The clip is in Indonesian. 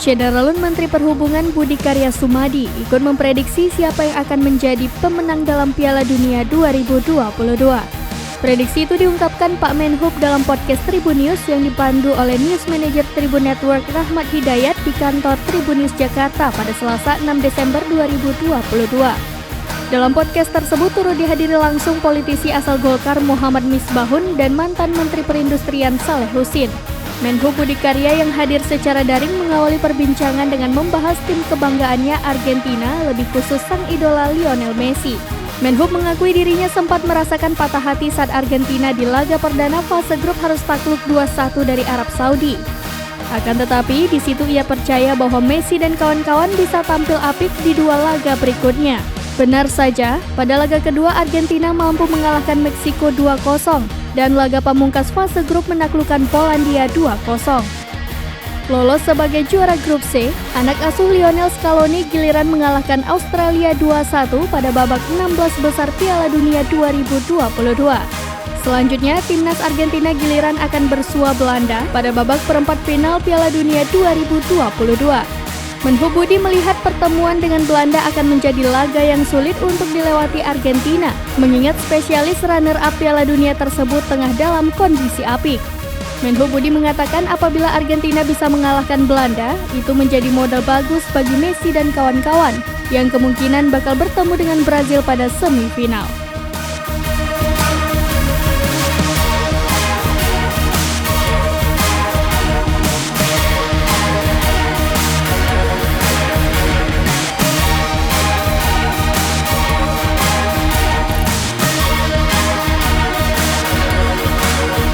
Sederalun Menteri Perhubungan Budi Karya Sumadi ikut memprediksi siapa yang akan menjadi pemenang dalam Piala Dunia 2022. Prediksi itu diungkapkan Pak Menhub dalam podcast Tribun News yang dipandu oleh News Manager Tribun Network Rahmat Hidayat di kantor Tribun News Jakarta pada Selasa 6 Desember 2022. Dalam podcast tersebut turut dihadiri langsung politisi asal Golkar Muhammad Misbahun dan mantan Menteri Perindustrian Saleh Husin. Menhub Budi Karya yang hadir secara daring mengawali perbincangan dengan membahas tim kebanggaannya Argentina, lebih khusus sang idola Lionel Messi. Menhub mengakui dirinya sempat merasakan patah hati saat Argentina di laga perdana fase grup harus takluk 2-1 dari Arab Saudi. Akan tetapi, di situ ia percaya bahwa Messi dan kawan-kawan bisa tampil apik di dua laga berikutnya. Benar saja, pada laga kedua Argentina mampu mengalahkan Meksiko 2-0 dan laga pamungkas fase grup menaklukkan Polandia 2-0. Lolos sebagai juara grup C, anak asuh Lionel Scaloni giliran mengalahkan Australia 2-1 pada babak 16 besar Piala Dunia 2022. Selanjutnya, timnas Argentina giliran akan bersua Belanda pada babak perempat final Piala Dunia 2022. Menhub Budi melihat pertemuan dengan Belanda akan menjadi laga yang sulit untuk dilewati Argentina, mengingat spesialis runner-up Piala Dunia tersebut tengah dalam kondisi apik. Menhub Budi mengatakan apabila Argentina bisa mengalahkan Belanda, itu menjadi modal bagus bagi Messi dan kawan-kawan, yang kemungkinan bakal bertemu dengan Brazil pada semifinal.